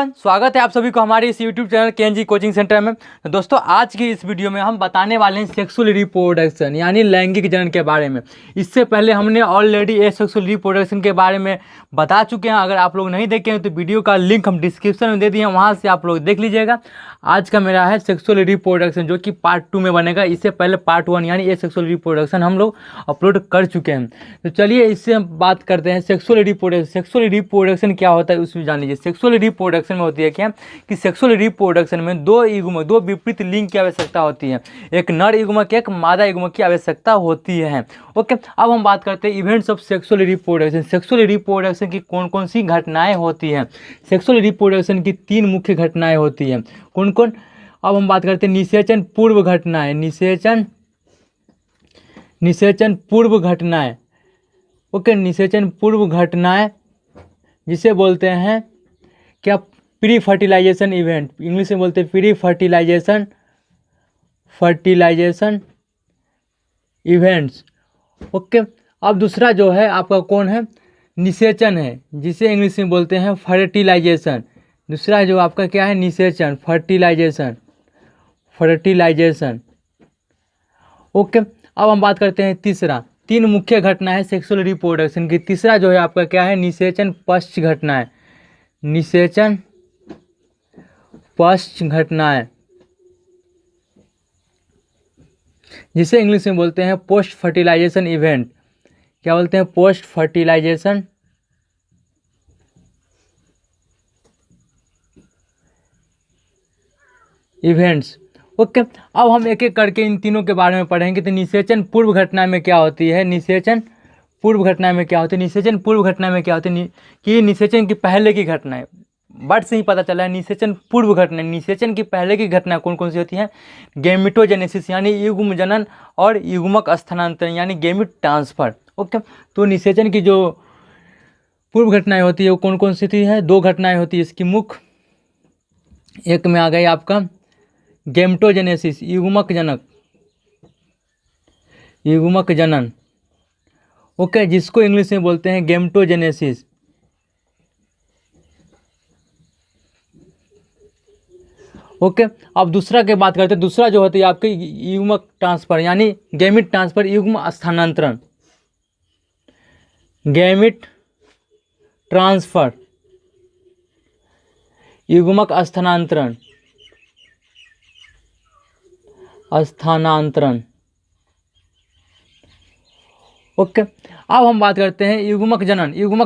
Everyone, स्वागत है आप सभी को हमारे इस यूट्यूब चैनल केएनजी कोचिंग सेंटर में। तो दोस्तों, आज की इस वीडियो में हम बताने वाले हैं सेक्सुअल रिप्रोडक्शन यानी लैंगिक जनन के बारे में। इससे पहले हमने ऑलरेडी एसेक्सुअल रिप्रोडक्शन के बारे में बता चुके हैं। अगर आप लोग नहीं देखे हैं तो वीडियो का लिंक हम डिस्क्रिप्शन में दे दिए हैं, वहाँ से आप लोग देख लीजिएगा। आज का मेरा है सेक्सुअल रिप्रोडक्शन, जो कि पार्ट 2 में बनेगा। इससे पहले पार्ट 1 यानी एसेक्सुअल रिप्रोडक्शन हम लोग अपलोड कर चुके हैं। तो चलिए इससे हम बात करते हैं सेक्सुअल रिप्रोडक्शन। सेक्सुअल रिप्रोडक्शन क्या होता है उसमें जान लीजिए। सेक्सुअल रिप्रोडक्शन में होती है क्या कि सेक्सुअल रिप्रोडक्शन में दो विपरीत लिंग की आवश्यकता होती है। एक नर युग्मक, एक मादा युग्मक की आवश्यकता होती है। ओके, अब हम बात करते हैं events of sexual reproduction. Sexual reproduction की कौन कौन सी घटनाएं होती हैं। सेक्सुअल रिप्रोडक्शन की 3 मुख्य घटनाएं होती हैं। कौन कौन? अब हम बात करते हैं निषेचन पूर्व घटनाएं। निषेचन पूर्व घटनाएं। ओके, निषेचन पूर्व घटनाएं जिसे बोलते हैं क्या, प्री फर्टिलाइजेशन इवेंट। इंग्लिश में बोलते हैं प्री फर्टिलाइजेशन इवेंट्स। ओके, अब दूसरा जो है आपका कौन है, निषेचन है, जिसे इंग्लिश में बोलते हैं फर्टिलाइजेशन। दूसरा जो आपका क्या है, निषेचन, फर्टिलाइजेशन। ओके, अब हम बात करते हैं तीसरा। 3 मुख्य घटना है सेक्सुअल रिप्रोडक्शन की। तीसरा जो है आपका क्या है, निषेचन पश्च घटनाएं। निषेचन पश्च घटनाएं जिसे इंग्लिश में बोलते हैं पोस्ट फर्टिलाइजेशन इवेंट। क्या बोलते हैं? Post fertilisation events. ओके, अब हम एक एक करके इन तीनों के बारे में पढ़ेंगे। तो निषेचन पूर्व घटना में क्या होती है? निषेचन पूर्व घटना में क्या होती है? निषेचन पूर्व घटना में क्या होती है कि निषेचन की पहले की घटना है। वर्ड से ही पता चला है निषेचन पूर्व घटना। निषेचन की पहले की घटना कौन कौन सी होती है? गैमेटोजेनेसिस यानी युग्म जनन और युग्मक स्थानांतरण यानी गैमिट ट्रांसफर। ओके, तो निषेचन की जो पूर्व घटनाएं होती है वो कौन कौन सी थी है? 2 घटनाएं होती है इसकी मुख्य। एक में आ गई आपका गैमेटोजेनेसिस, युग्मक जनन। ओके, जिसको इंग्लिश में बोलते हैं गैमेटोजेनेसिस। ओके, अब दूसरा की बात करते हैं। दूसरा जो होती है आपकी युग्मक ट्रांसफर यानी गैमिट ट्रांसफर, युग्म स्थानांतरण। गैमिट ट्रांसफर, युग्मक स्थानांतरण। ओके, अब हम बात करते हैं युग्मक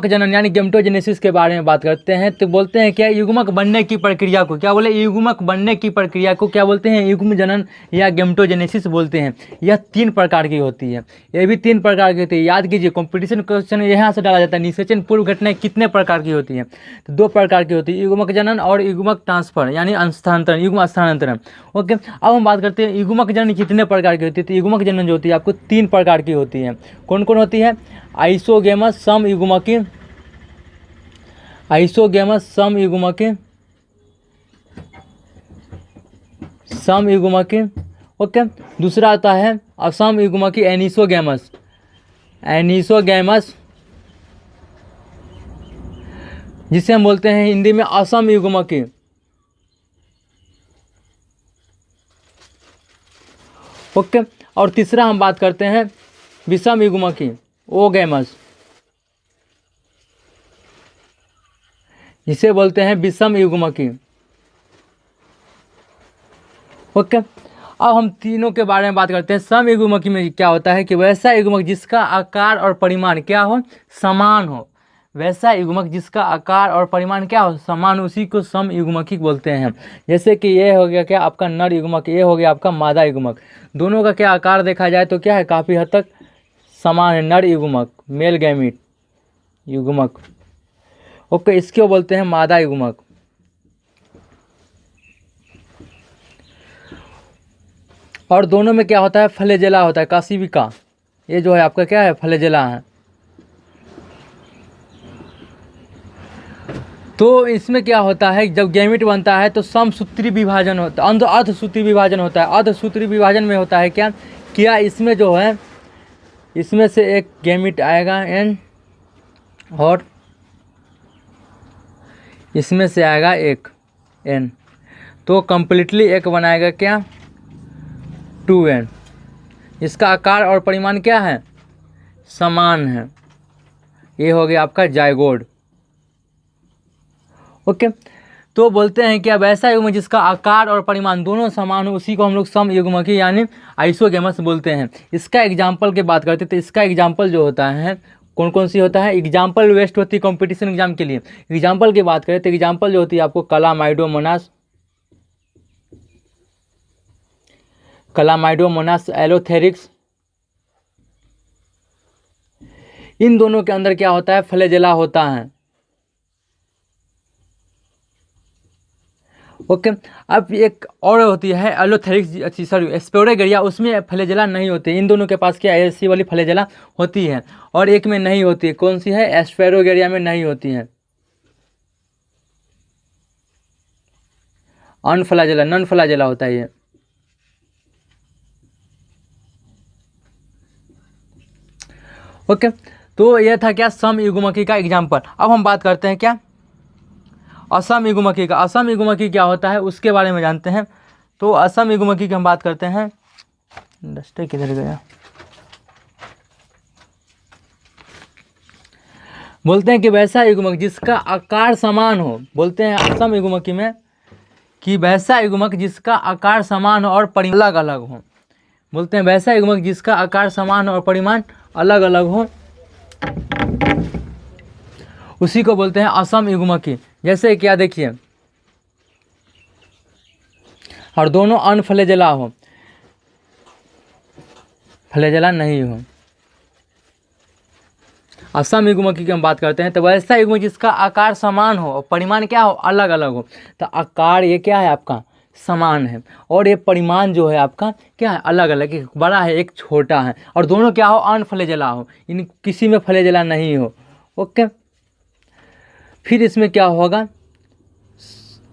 जनन यानी गैमेटोजेनेसिस के बारे में बात करते हैं। तो बोलते हैं क्या, युग्मक बनने की प्रक्रिया को क्या बोले? युग्मक बनने की प्रक्रिया को क्या बोलते हैं? युग्म जनन या गैमेटोजेनेसिस बोलते हैं। यह 3 प्रकार की होती है। ये भी 3 प्रकार की होती है। याद कीजिए, कंपटीशन क्वेश्चन यहाँ से डाला जाता है। निषेचन पूर्व घटनाएं कितने प्रकार की होती हैं? तो 2 प्रकार की होती है, युग्मक जनन और युग्मक ट्रांसफर यानी स्थानांतरण, युग्म स्थानांतरण। ओके, अब हम बात करते हैं युग्मक जनन कितने प्रकार की होती है। तो युग्मक जनन जो होती है आपको 3 प्रकार की होती है। कौन कौन होती है? आइसोगेमस समयुग्मकी, समयुग्मकी। ओके, दूसरा आता है असमयुग्मकी, एनिसोगेमस, जिसे हम बोलते हैं हिंदी में असमयुग्मकी। ओके, और तीसरा हम बात करते हैं विषम युग्मकी, ओगेमस, जिसे बोलते हैं विषम युग्मकी। ओके, अब हम तीनों के बारे में बात करते हैं। सम युग्मकी में क्या होता है कि वैसा युग्मक जिसका आकार और परिमाण क्या हो? समान हो। वैसा युग्मक जिसका आकार और परिमाण क्या हो? समान, उसी को सम युग्मकी बोलते हैं। जैसे कि ये हो गया क्या आपका नर युग्मक, ये हो गया आपका मादा युग्मक। दोनों का क्या आकार देखा जाए तो क्या है, काफ़ी हद तक समान है। नर युग्मक, मेल गैमिट युग्मक। ओके, इसको बोलते हैं मादा युग्मक। और दोनों में क्या होता है? फ्लैजेला होता है, काशिविका। ये जो है आपका क्या है, फ्लैजेला है। तो इसमें क्या होता है, जब गैमिट बनता है तो समसूत्री विभाजन होता है, अर्धसूत्री विभाजन होता है। अर्धसूत्री विभाजन में होता है क्या इसमें जो है, इसमें से एक गैमिट आएगा एन और इसमें से आएगा एक n, तो कम्प्लीटली एक बनाएगा क्या 2n। इसका आकार और परिमाण क्या है, समान है। ये हो गया आपका जाइगोड। ओके, तो बोलते हैं कि अब ऐसा युग्मक जिसका आकार और परिमाण दोनों समान हो उसी को हम लोग सम युग्मकी यानी आइसोगेमस बोलते हैं। इसका एग्जाम्पल की बात करते हैं तो इसका एग्जाम्पल जो होता है कौन कौन सी होता है, एग्जाम्पल वेस्ट होती है कंपटीशन एग्जाम के लिए। एग्जाम्पल की बात करें तो एग्जाम्पल जो होती है आपको क्लामाइडोमोनास, क्लामाइडोमोनास एलोथेरिक्स, इन दोनों के अंदर क्या होता है, फ्लैजेला होता है। ओके, अब एक और होती है एलोथेरिक्स, सॉरी स्पोरेगेरिया, उसमें फ्लैजेला नहीं होते। इन दोनों के पास क्या ऐसी वाली फ्लैजेला होती है और एक में नहीं होती है। कौन सी है, एस्पेरोगेरिया में नहीं होती है, अनफ्लैजेला, नॉन फ्लैजेला होता है ये। ओके, तो यह था क्या सम युग्मकी का एग्जाम्पल। अब हम बात करते हैं क्या असम युग्मकी का। असम युग्मकी क्या होता है उसके बारे में जानते हैं। तो असम युग्मकी की हम बात करते हैं, डस्टर किधर गया, बोलते हैं कि वैसा युग्मक जिसका आकार समान हो, बोलते हैं असम युग्मकी में कि वैसा युग्मक जिसका आकार समान हो और परिमाण अलग अलग हो। बोलते हैं वैसा युग्मक जिसका आकार समान हो और परिमाण अलग अलग हो, उसी को बोलते हैं असम युग्मकी। जैसे क्या देखिए, और दोनों अनफ्लैजेला हो, फ्लैजेला नहीं हो। असम युग्मकी की हम बात करते हैं तो वैसा युग्मक जिसका आकार समान हो और परिमाण क्या हो, अलग अलग हो। तो आकार ये क्या है आपका समान है और ये परिमाण जो है आपका क्या है, अलग अलग, एक बड़ा है एक छोटा है, और दोनों क्या हो, अनफ्लैजेला हो, इन किसी में फ्लैजेला नहीं हो। ओके, फिर इसमें क्या होगा,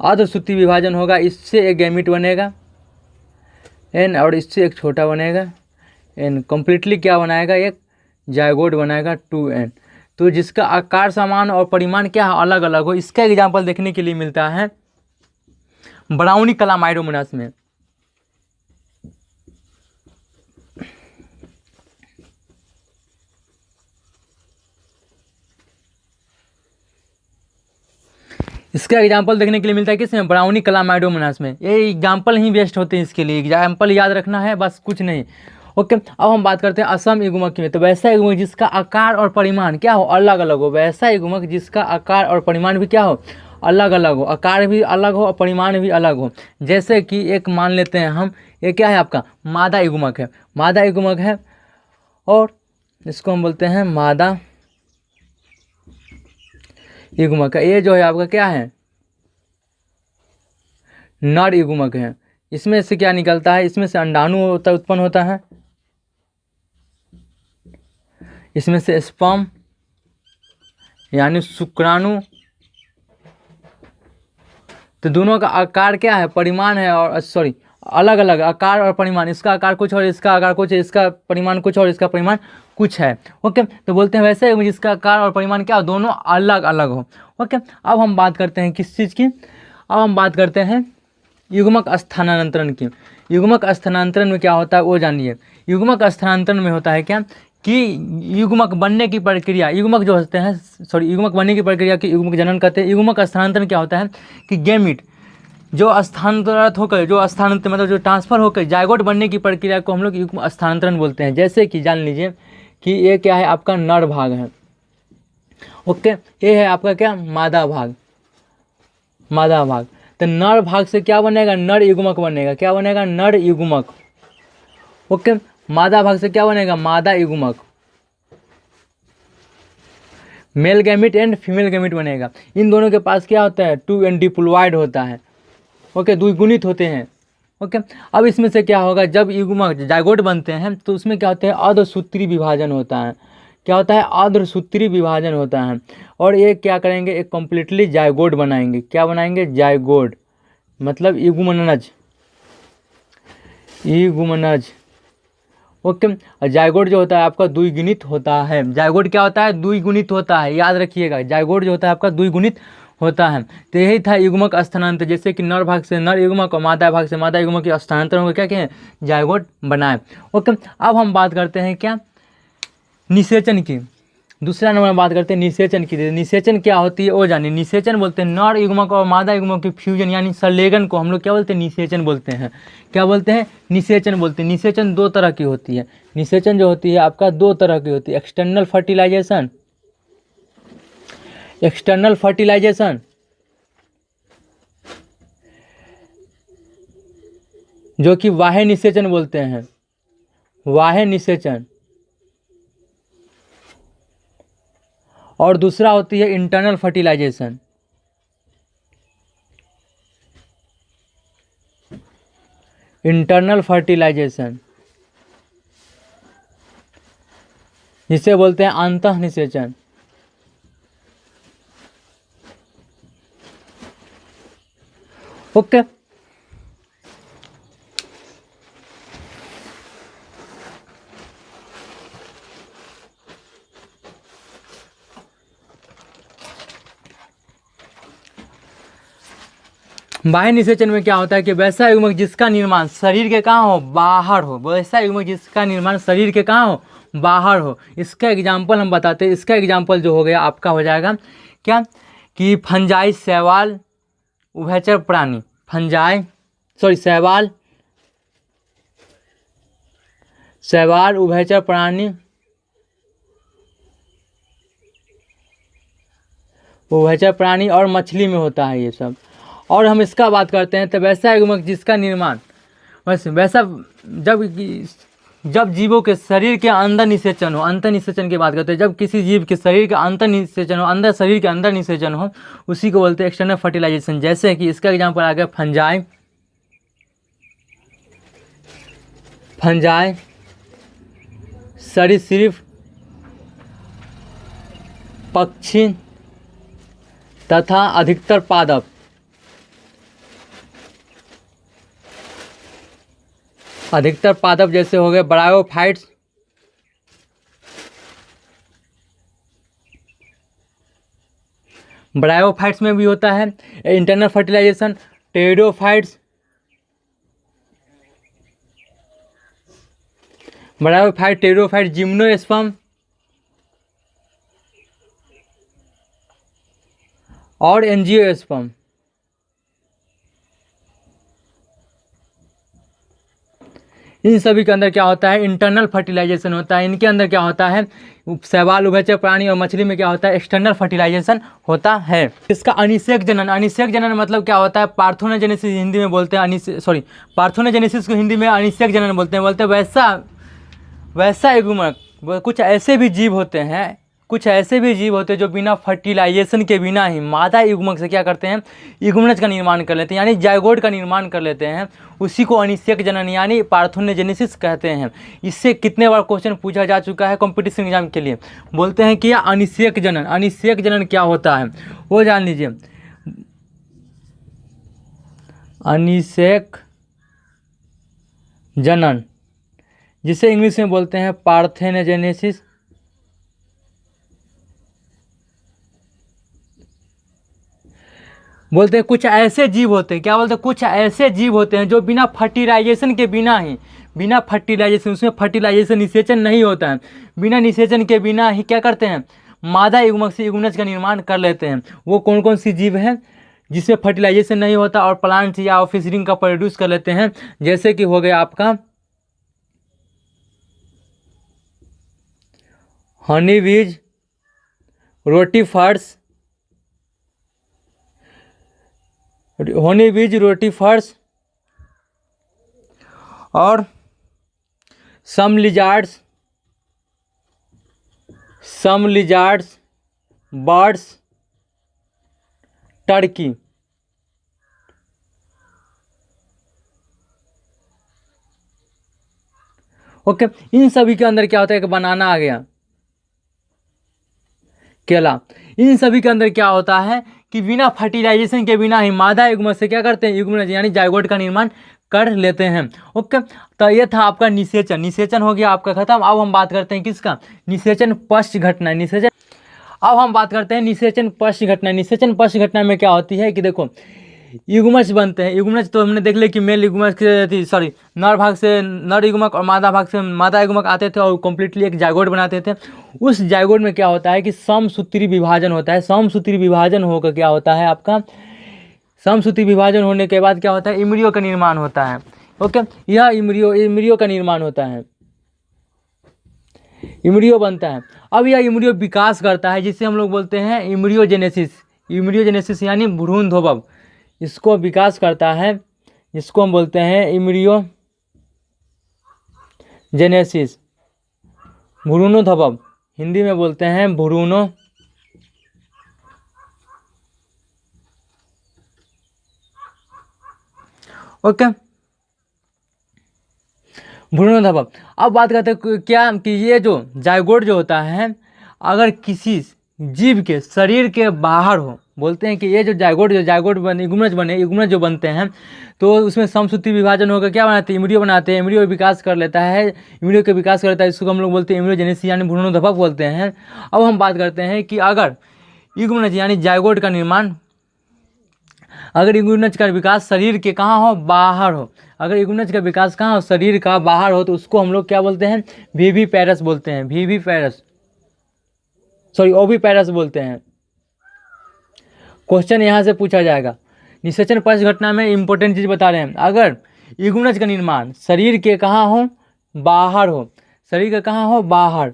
अर्धसूत्री विभाजन होगा, इससे एक गैमीट बनेगा n और इससे एक छोटा बनेगा n, कम्प्लीटली क्या बनाएगा, एक जायगोड बनाएगा 2n। तो जिसका आकार समान और परिमाण क्या है, अलग अलग हो। इसका एग्जाम्पल देखने के लिए मिलता है ब्राउनी क्लामाइडोमोनास में। इसका एग्जाम्पल देखने के लिए मिलता है किसमें, ब्राउनी क्लामाइडोमोनास में। ये एग्जाम्पल ही बेस्ट होते हैं इसके लिए, एग्जाम्पल याद रखना है बस, कुछ नहीं। ओके, अब हम बात करते हैं असम युग्मक में। तो वैसा युग्मक जिसका आकार और परिमाण क्या हो, अलग अलग हो। वैसा युग्मक जिसका आकार और परिमाण भी क्या हो, अलग अलग हो, आकार भी अलग हो और परिमाण भी अलग हो। जैसे कि एक मान लेते हैं हम, ये क्या है आपका मादा युग्मक है, मादा युग्मक है, और इसको हम बोलते हैं मादा युग्मक। ये जो है आपका क्या है, नर युग्मक है। इसमें से क्या निकलता है, इसमें से अंडाणु उत्पन्न होता है, इसमें से स्पर्म यानी शुक्राणु। तो दोनों का आकार क्या है, परिमाण है, और सॉरी अलग अलग आकार और परिमाण। इसका आकार कुछ और इसका आकार कुछ है, इसका परिमाण कुछ और इसका परिमाण कुछ है। ओके, तो बोलते हैं वैसे जिसका आकार और परिमाण क्या हो, दोनों अलग अलग हो। ओके, अब हम बात करते हैं किस चीज़ की, अब हम बात करते हैं युग्मक स्थानांतरण की। युग्मक स्थानांतरण में क्या होता है वो जानिए। युग्मक स्थानांतरण में होता है क्या कि युग्मक बनने की प्रक्रिया, युग्मक जो होते हैं, सॉरी युग्मक बनने की प्रक्रिया की युग्मक जनन कहते हैं। युग्मक स्थानांतरण क्या होता है कि गैमीट जो स्थानांतरित होकर, जो स्थानांतरित मतलब जो ट्रांसफर होकर जायगोट बनने की प्रक्रिया को हम लोग युग्म स्थानांतरण बोलते हैं। जैसे कि जान लीजिए कि ये क्या है आपका नर भाग है, ओके, ये है आपका क्या मादा भाग, मादा भाग। तो नर भाग से क्या बनेगा, नर युग्मक बनेगा, क्या बनेगा, नर युग्मक। ओके, मादा भाग से क्या बनेगा, मादा युग्मक। Male gamete and female gamete बनेगा। इन दोनों के पास क्या होता है, 2n डिप्लॉयड होता है। ओके, द्विगुणित होते हैं। ओके, अब इसमें से क्या होगा, जब युग्मक जायगोट बनते हैं तो उसमें क्या होता है, अर्धसूत्री विभाजन होता है। क्या होता है, अर्धसूत्री विभाजन होता है। और ये क्या करेंगे, एक कम्प्लीटली जायगोट बनाएंगे। क्या बनाएंगे, जायगोट मतलब युग्मनज, युग्मनज। ओके, जायगोट जो होता है आपका द्विगुणित होता है। जायगोट क्या होता है, द्विगुणित होता है, याद रखिएगा। जायगोट जो होता है आपका द्विगुणित होता है। तो यही था युग्मक स्थानांतर, जैसे कि नर भाग से नर युग्मक और मादा भाग से मादा युग्मक के स्थानांतरण को क्या कहें, जायगोट बनाए। ओके, अब हम बात करते हैं क्या, निषेचन की। दूसरा नंबर में बात करते हैं निषेचन की। निषेचन क्या होती है वो जानिए। निषेचन बोलते हैं नर युग्मक और मादा युग्मक के फ्यूजन यानी संलेगन को हम लोग क्या बोलते हैं, निषेचन बोलते हैं। क्या बोलते हैं, निषेचन बोलते हैं। निषेचन दो तरह की होती है। निषेचन जो होती है आपका दो तरह की होती है, एक्सटर्नल फर्टिलाइजेशन, एक्सटर्नल फर्टिलाइजेशन जो कि बाह्य निषेचन बोलते हैं, बाह्य निषेचन। और दूसरा होती है इंटरनल फर्टिलाइजेशन। इंटरनल फर्टिलाइजेशन जिसे बोलते हैं अंतः निषेचन। ओके, बाह्य निषेचन में क्या होता है कि वैसा युग्मक जिसका निर्माण शरीर के कहाँ हो, बाहर हो। वैसा युग्मक जिसका निर्माण शरीर के कहाँ हो, बाहर हो। इसका एग्जाम्पल हम बताते हैं। इसका एग्जाम्पल जो हो गया आपका हो जाएगा क्या, कि फंजाई, शैवाल, उभयचर प्राणी, शैवाल, उभयचर प्राणी, उभयचर प्राणी और मछली में होता है ये सब। और हम इसका बात करते हैं तो वैसा युग्मक जिसका निर्माण वैसा जब जीवों के शरीर के अंदर निषेचन हो, अंतर निषेचन की बात करते हैं, जब किसी जीव के शरीर के अंतर निषेचन हो, अंदर शरीर के अंदर निषेचन हो, उसी को बोलते हैं एक्सटर्नल फर्टिलाइजेशन। जैसे कि इसका एग्जाम्पल आ गया फंजाई, सरीसृप, पक्षी तथा अधिकतर पादप। अधिकतर पादप जैसे हो गए ब्रायोफाइट्स, ब्रायोफाइट्स में भी होता है internal fertilization. Pteridophytes, bryophyte, pteridophyte, gymnosperm और एंजियोस्पर्म। इन सभी के अंदर क्या होता है, इंटरनल फर्टिलाइजेशन होता है। इनके अंदर क्या होता है, शैवाल, उभयचर प्राणी और मछली में क्या होता है, एक्सटर्नल फर्टिलाइजेशन होता है। इसका अनिषेक जनन, अनिषेक जनन मतलब क्या होता है, पार्थेनोजेनेसिस हिंदी में बोलते हैं, पार्थेनोजेनेसिस को हिंदी में अनिषेक जनन बोलते हैं। वैसा युग्मक, कुछ ऐसे भी जीव होते हैं जो बिना फर्टिलाइजेशन के बिना ही मादा युग्मक से क्या करते हैं, युग्मनज का निर्माण कर लेते हैं, यानी जायगोट का निर्माण कर लेते हैं। उसी को अनिषेक जनन यानी पार्थेनोजेनेसिस कहते हैं। इससे कितने बार क्वेश्चन पूछा जा चुका है कॉम्पिटिशन एग्जाम के लिए। बोलते हैं कि अनिषेक जनन, अनिषेक जनन क्या होता है वो जान लीजिए। अनिषेक जनन जिसे इंग्लिश में बोलते हैं पार्थेनोजेनेसिस। बोलते हैं कुछ ऐसे जीव होते हैं, क्या बोलते हैं, कुछ ऐसे जीव होते हैं जो बिना फर्टिलाइजेशन के बिना फर्टिलाइजेशन, उसमें फर्टिलाइजेशन निषेचन नहीं होता है, बिना निषेचन के बिना ही क्या करते हैं, मादा युग्मक से युग्मनज का निर्माण कर लेते हैं। वो कौन कौन सी जीव हैं जिसमें फर्टिलाइजेशन नहीं होता और प्लांट्स या ऑफिसरिंग का प्रोड्यूस कर लेते हैं। जैसे कि हो गया आपका हनी बीज, रोटीफर्स, रोटीफर्स और सम लिजार्ड्स, बर्ड्स, टर्की। ओके, इन सभी के अंदर क्या होता है कि बनाना आ गया, केला। इन सभी के अंदर क्या होता है कि बिना फर्टिलाइजेशन के बिना ही मादा युग्मक से क्या करते हैं, युग्मनज यानी जायगोट का निर्माण कर लेते हैं। ओके, तो ये था आपका निषेचन। निषेचन हो गया आपका खत्म। अब हम बात करते हैं किसका, निषेचन पश्च घटना। निषेचन अब हम बात करते हैं निषेचन पश्च घटना। निषेचन पश्च घटना में क्या होती है कि देखो युग्मज बनते हैं। युग्मज तो हमने देख लिया कि मेल युग्मज के नर भाग से नर युग्मक और मादा भाग से मादा युग्मक आते थे और कम्प्लीटली एक जाइगोट बनाते थे। उस जाइगोट में क्या होता है कि समसूत्री विभाजन होता है। समसूत्री विभाजन होकर क्या होता है आपका, समसूत्री विभाजन होने के बाद क्या होता है, इमरियो का निर्माण होता है। ओके, यह इमरियो का निर्माण होता है, इमरियो बनता है। अब यह इमरियो विकास करता है जिसे हम लोग बोलते हैं इमरियोजेनेसिस। इमरियोजेनेसिस यानी भ्रूणध्वंस, इसको विकास करता है, इसको हम बोलते हैं इमरियोजेनेसिस, भ्रूणध्वंस, हिंदी में बोलते हैं भ्रूणो ओके भ्रूणध्वंस। अब बात करते हैं क्या कि ये जो जाइगोट जो होता है अगर किसी जीव के शरीर के बाहर हो, बोलते हैं कि ये जो जाइगोट बने युग्मज जो बनते हैं तो उसमें समसूत्री विभाजन होकर क्या बनाते हैं, इमरियो बनाते हैं। इमरियो विकास कर लेता है, इमरियो के विकास करता है, इसको हम लोग बोलते हैं इमरियोजेनेसिस यानी भ्रूणध्वंस बोलते हैं। अब हम बात करते हैं कि अगर युग्मज यानी जाइगोट का निर्माण, अगर युग्मज का विकास शरीर के कहाँ हो, बाहर हो, अगर युग्मज का विकास कहाँ हो, शरीर का बाहर हो, तो उसको हम लोग क्या बोलते हैं, विविपैरस बोलते हैं, ओविपैरस बोलते हैं। क्वेश्चन यहाँ से पूछा जाएगा। निषेचन पश्च घटना में इंपॉर्टेंट चीज बता रहे हैं, अगर युग्मज का निर्माण शरीर के कहाँ हो, बाहर हो, शरीर का कहाँ हो, बाहर,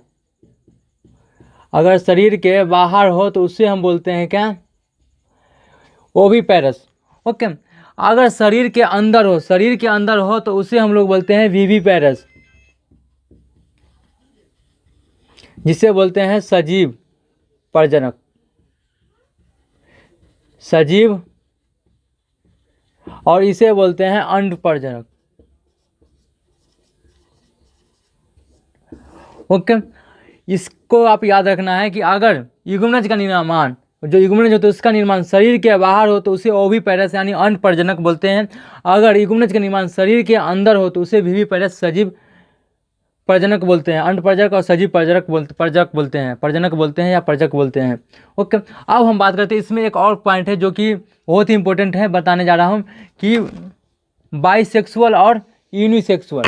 अगर शरीर के बाहर हो तो उससे हम बोलते हैं क्या, ओविपैरस। ओके, अगर शरीर के अंदर हो तो उसे हम लोग बोलते हैं विविपैरस, जिसे बोलते हैं सजीव प्रजनक, सजीव, और इसे बोलते हैं अंड प्रजनक। ओके, इसको आप याद रखना है कि अगर युग्मज का निर्माण, जो युग्मज होता है उसका निर्माण शरीर के बाहर हो तो उसे ओविपैरस यानी अंड प्रजनक बोलते हैं। अगर युग्मज का निर्माण शरीर के अंदर हो तो उसे विविपैरस सजीव प्रजनक बोलते हैं, अंड प्रजनक और सजीव प्रजनक बोलते हैं, प्रजनक बोलते हैं या प्रजक बोलते हैं। ओके, अब हम बात करते हैं, इसमें एक और पॉइंट है जो कि बहुत ही इंपॉर्टेंट है, बताने जा रहा हूँ कि बाइसेक्सुअल और यूनिसेक्सुअल,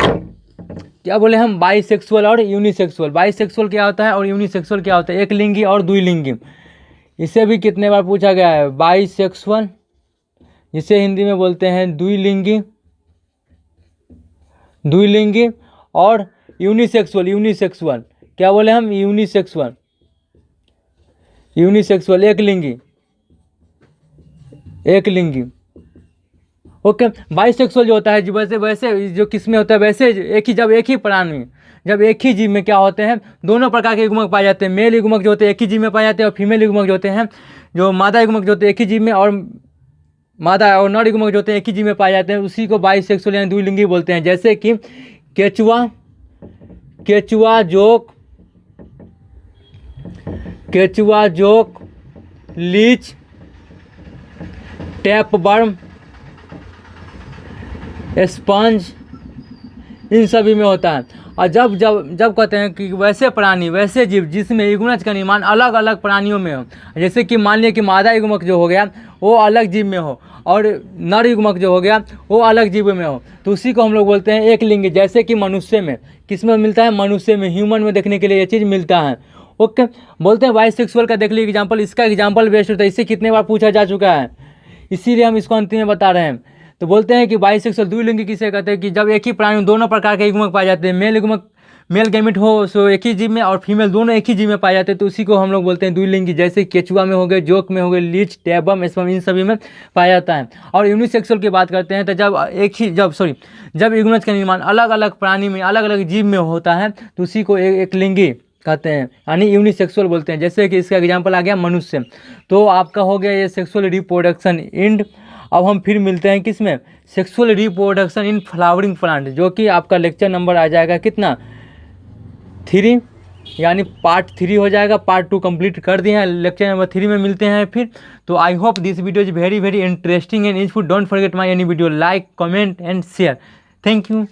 क्या बोले हम, बाइसेक्सुअल और यूनिसेक्सुअल। बाइसेक्सुअल क्या होता है और यूनिसेक्सुअल क्या होता है, एक लिंगी और द्विलिंगी। इसे भी कितने बार पूछा गया है, बाइसेक्सुअल, जिसे हिंदी में बोलते हैं द्विलिंगी, और यूनिसेक्सुअल क्या बोले हम, यूनिसेक्सुअल, एक लिंगी। ओके, बाइसेक्सुअल जो होता है जो वैसे जो किसमें होता है, वैसे एक ही प्राणी, जब एक ही जीव में क्या होते हैं, दोनों प्रकार के युग्मक पाए जाते हैं। मेल युग्मक जो होते हैं एक ही जीव में पाए जाते हैं, और फीमेल युग्मक जो होते हैं, जो मादा युग्मक जो होते हैं एक ही जीव में, और मादा और नर युग्मक जो होते हैं एक ही जीव में पाए जाते हैं, उसी को बाइसेक्सुअल यानी द्विलिंगी बोलते हैं। जैसे कि केचुआ जोक, लीच, टैपवर्म, स्पंज, इन सभी में होता है। और जब कहते हैं कि वैसे प्राणी, वैसे जीव जिसमें युग्मज का निर्माण अलग अलग प्राणियों में हो, जैसे कि मान लिया कि मादा युग्मक जो हो गया वो अलग जीव में हो और नर युग्मक जो हो गया वो अलग जीव में हो, तो उसी को हम लोग बोलते हैं एक लिंगी। जैसे कि मनुष्य में, किसमें मिलता है, मनुष्य में, ह्यूमन में देखने के लिए ये चीज़ मिलता है। ओके, बोलते हैं बाइसेक्सुअल का देख लीजिए एग्जाम्पल, इसका एग्जाम्पल बेस्ट होता है, इससे कितने बार पूछा जा चुका है, इसीलिए हम इसको अंतिम में बता रहे हैं। तो बोलते हैं कि बाइसेक्सुअल द्विलिंगी किसे कहते हैं, कि जब एक ही प्राणी दोनों प्रकार के युग्मक पाए जाते हैं, मेल गैमेट हो सो एक ही जीव में, और फीमेल दोनों एक ही जीव में पाए जाते हैं, तो उसी को हम लोग बोलते हैं द्विलिंगी। जैसे केचुआ में हो गए, जोक में हो गए, लीच, टैबम, स्पर्म, इन सभी में पाया जाता है। और यूनिसेक्सुअल की बात करते हैं तो जब युग्मज का निर्माण अलग अलग प्राणी में, अलग अलग जीव में होता है, तो उसी को एक लिंगी कहते हैं, यानी यूनिसेक्सुअल बोलते हैं। जैसे कि इसका एग्जाम्पल आ गया मनुष्य। तो आपका हो गया ये सेक्सुअल रिप्रोडक्शन एंड। अब हम फिर मिलते हैं किसमें, sexual reproduction in flowering plant, जो कि आपका लेक्चर नंबर आ जाएगा कितना, 3, यानी पार्ट 3 हो जाएगा। पार्ट 2 कंप्लीट कर दिए हैं, लेक्चर नंबर 3 में मिलते हैं फिर। तो I hope this video is very very interesting and useful. Don't forget my any video, like, comment and share. Thank you.